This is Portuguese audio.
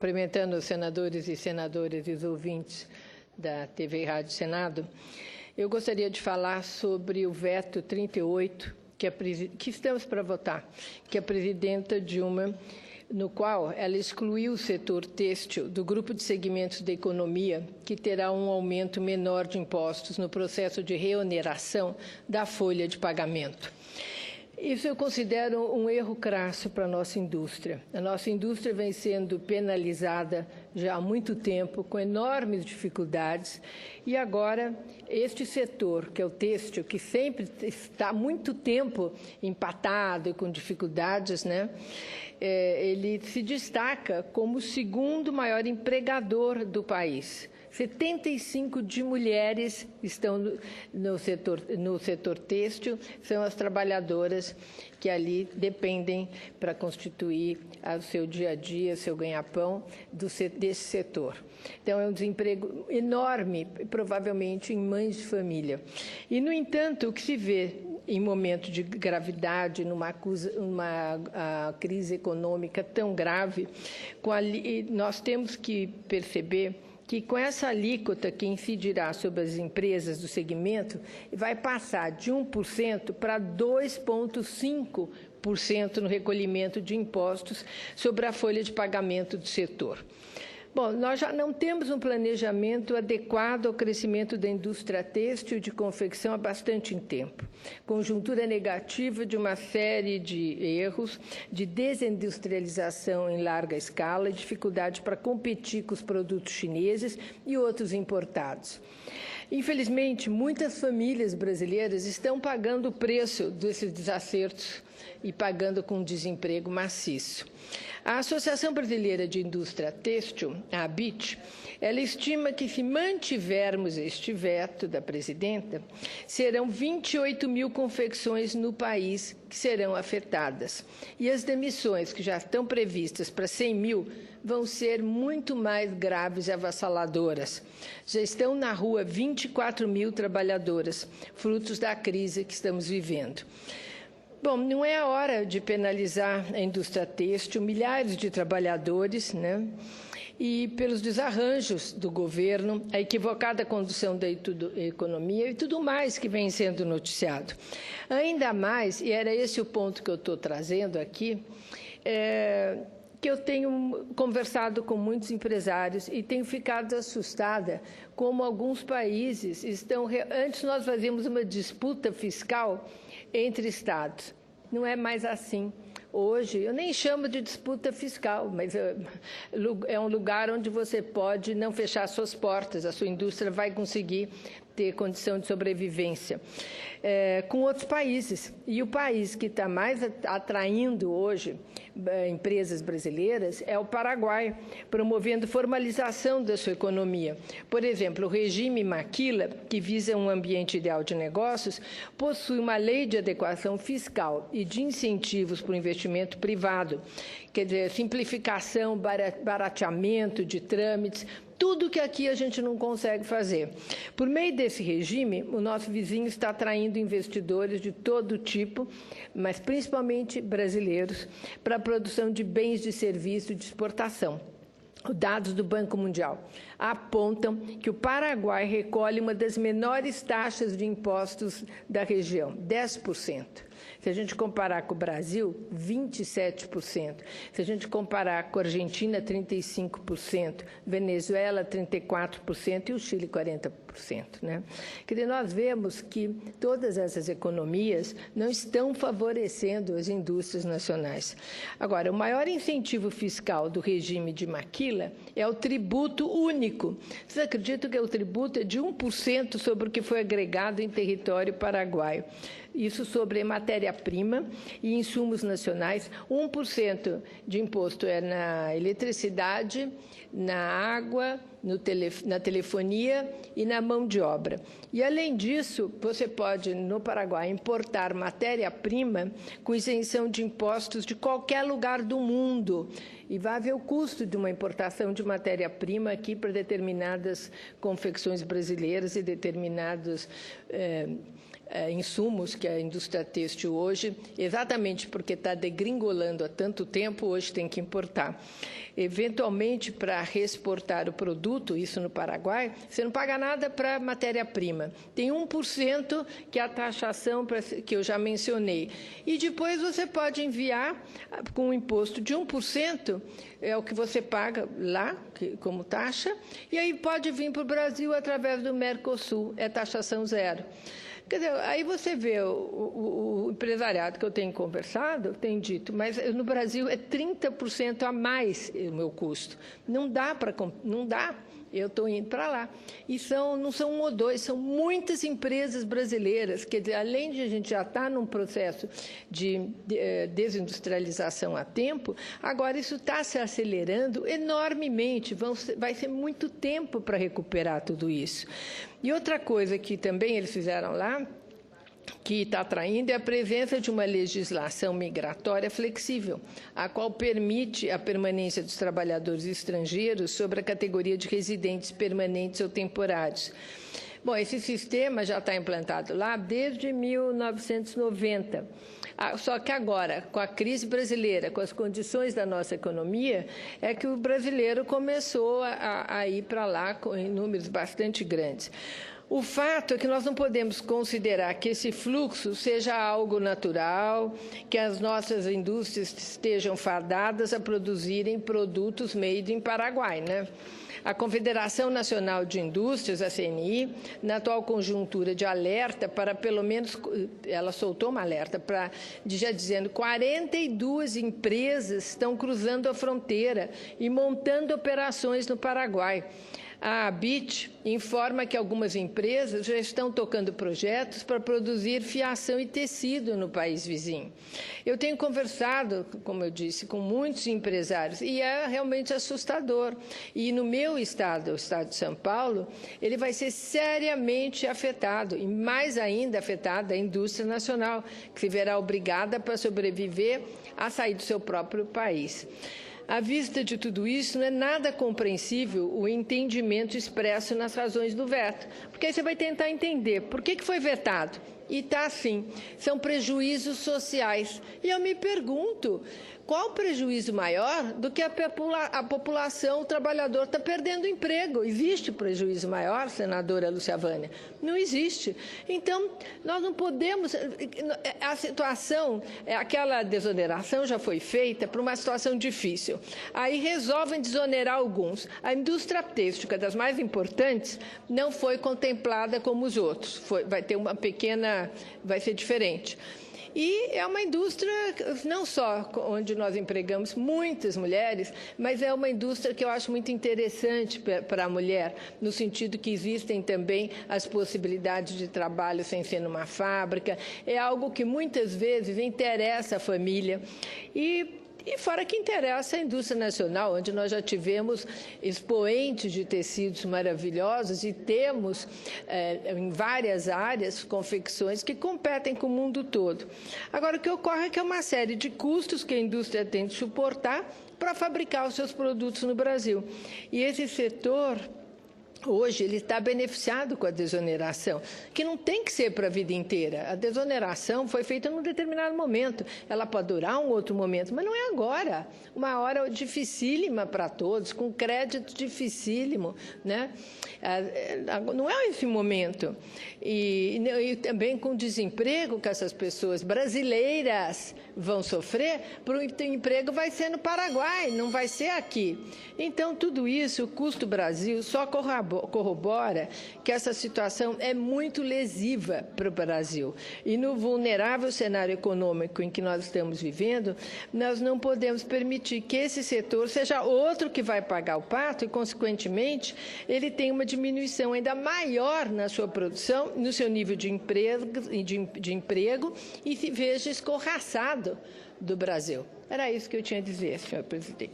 Cumprimentando os senadores e senadoras e os ouvintes da TV e Rádio Senado, eu gostaria de falar sobre o veto 38, que estamos para votar, que a presidenta Dilma, no qual ela excluiu o setor têxtil do grupo de segmentos da economia, que terá um aumento menor de impostos no processo de reoneração da folha de pagamento. Isso eu considero um erro crasso para a nossa indústria. A nossa indústria vem sendo penalizada já há muito tempo, com enormes dificuldades, e agora este setor, que é o têxtil, que sempre está há muito tempo empatado e com dificuldades, né? Ele se destaca como o segundo maior empregador do país. 75% de mulheres estão no setor têxtil, são as trabalhadoras que ali dependem para constituir o seu dia a dia, seu ganha-pão desse setor. Então, é um desemprego enorme, provavelmente em mães de família. E, no entanto, o que se vê em momento de gravidade, numa crise econômica tão grave, nós temos que perceber que com essa alíquota que incidirá sobre as empresas do segmento, vai passar de 1% para 2,5% no recolhimento de impostos sobre a folha de pagamento do setor. Bom, nós já não temos um planejamento adequado ao crescimento da indústria têxtil e de confecção há bastante tempo. Conjuntura negativa de uma série de erros, de desindustrialização em larga escala, dificuldade para competir com os produtos chineses e outros importados. Infelizmente, muitas famílias brasileiras estão pagando o preço desses desacertos e pagando com desemprego maciço. A Associação Brasileira de Indústria Têxtil, a ABIT, ela estima que, se mantivermos este veto da presidenta, serão 28 mil confecções no país que serão afetadas. E as demissões, que já estão previstas para 100 mil, vão ser muito mais graves e avassaladoras. Já estão na rua 24 mil trabalhadoras, frutos da crise que estamos vivendo. Bom, não é a hora de penalizar a indústria têxtil, milhares de trabalhadores, né? E pelos desarranjos do governo, a equivocada condução da economia e tudo mais que vem sendo noticiado. Ainda mais, e era esse o ponto que eu estou trazendo aqui, que eu tenho conversado com muitos empresários e tenho ficado assustada como alguns países estão... Antes nós fazíamos uma disputa fiscal entre estados. Não é mais assim. Hoje, eu nem chamo de disputa fiscal, mas é um lugar onde você pode não fechar suas portas, a sua indústria vai conseguir ter condição de sobrevivência com outros países. E o país que está mais atraindo hoje empresas brasileiras é o Paraguai, promovendo formalização da sua economia. Por exemplo, o regime Maquila, que visa um ambiente ideal de negócios, possui uma lei de adequação fiscal e de incentivos para o investimento privado, quer dizer, simplificação, barateamento de trâmites, tudo que aqui a gente não consegue fazer. Por meio desse regime, o nosso vizinho está atraindo investidores de todo tipo, mas principalmente brasileiros, para a produção de bens de serviço de exportação. Os dados do Banco Mundial apontam que o Paraguai recolhe uma das menores taxas de impostos da região, 10%. Se a gente comparar com o Brasil, 27%. Se a gente comparar com a Argentina, 35%. Venezuela, 34% e o Chile, 40%. Né? Quer dizer, nós vemos que todas essas economias não estão favorecendo as indústrias nacionais. Agora, o maior incentivo fiscal do regime de Maquila é o tributo único. Vocês acreditam que o tributo é de 1% sobre o que foi agregado em território paraguaio? Isso sobre matéria-prima e insumos nacionais. 1% de imposto é na eletricidade, na água, na telefonia e na mão de obra. E, além disso, você pode, no Paraguai, importar matéria-prima com isenção de impostos de qualquer lugar do mundo. E vai ver o custo de uma importação de matéria-prima aqui para determinadas confecções brasileiras e determinados insumos que a indústria têxtil hoje, exatamente porque está degringolando há tanto tempo, hoje tem que importar. Eventualmente, para reexportar o produto, isso no Paraguai, você não paga nada para matéria-prima. Tem 1% que é a taxação que eu já mencionei. E depois você pode enviar com um imposto de 1%, é o que você paga lá como taxa, e aí pode vir para o Brasil através do Mercosul, é taxação zero. Quer dizer, aí você vê o empresariado que eu tenho conversado, tem dito, mas no Brasil é 30% a mais o meu custo. Não dá para... Não dá. Eu estou indo para lá. E não são um ou dois, são muitas empresas brasileiras. Quer dizer, além de a gente já estar num processo de desindustrialização há tempo, agora isso está se acelerando enormemente. Vai ser muito tempo para recuperar tudo isso. E outra coisa que também eles fizeram lá, que está atraindo, é a presença de uma legislação migratória flexível, a qual permite a permanência dos trabalhadores estrangeiros sobre a categoria de residentes permanentes ou temporários. Bom, esse sistema já está implantado lá desde 1990. Só que agora, com a crise brasileira, com as condições da nossa economia, é que o brasileiro começou a ir para lá em números bastante grandes. O fato é que nós não podemos considerar que esse fluxo seja algo natural, que as nossas indústrias estejam fadadas a produzirem produtos made in Paraguai, né? A Confederação Nacional de Indústrias, a CNI, na atual conjuntura de alerta para pelo menos, ela soltou uma alerta já dizendo 42 empresas estão cruzando a fronteira e montando operações no Paraguai. A ABIT informa que algumas empresas já estão tocando projetos para produzir fiação e tecido no país vizinho. Eu tenho conversado, como eu disse, com muitos empresários e é realmente assustador. E no meu estado, o estado de São Paulo, ele vai ser seriamente afetado e mais ainda afetada a indústria nacional, que se verá obrigada para sobreviver a sair do seu próprio país. À vista de tudo isso, não é nada compreensível o entendimento expresso nas razões do veto, porque aí você vai tentar entender por que foi vetado. E está assim, são prejuízos sociais. E eu me pergunto, qual prejuízo maior do que a população, o trabalhador está perdendo emprego? Existe prejuízo maior, senadora Lúcia Vânia? Não existe. Então, nós não podemos... A situação, aquela desoneração já foi feita para uma situação difícil. Aí resolvem desonerar alguns. A indústria têxtil, que é das mais importantes, não foi contemplada como os outros. Vai ter uma pequena... vai ser diferente. E é uma indústria, não só onde nós empregamos muitas mulheres, mas é uma indústria que eu acho muito interessante para a mulher, no sentido que existem também as possibilidades de trabalho sem ser numa fábrica. É algo que muitas vezes interessa a família. E fora que interessa a indústria nacional, onde nós já tivemos expoentes de tecidos maravilhosos e temos, em várias áreas, confecções que competem com o mundo todo. Agora, o que ocorre é que é uma série de custos que a indústria tem de suportar para fabricar os seus produtos no Brasil. E esse setor... hoje, ele está beneficiado com a desoneração, que não tem que ser para a vida inteira. A desoneração foi feita num determinado momento. Ela pode durar um outro momento, mas não é agora. Uma hora dificílima para todos, com crédito dificílimo, né? Não é esse momento. E também com desemprego que essas pessoas brasileiras vão sofrer, o emprego vai ser no Paraguai, não vai ser aqui. Então, tudo isso, o custo Brasil só corrobora que essa situação é muito lesiva para o Brasil. E no vulnerável cenário econômico em que nós estamos vivendo, nós não podemos permitir que esse setor seja outro que vai pagar o pato e, consequentemente, ele tenha uma diminuição ainda maior na sua produção, no seu nível de emprego e se veja escorraçado do Brasil. Era isso que eu tinha a dizer, senhor presidente.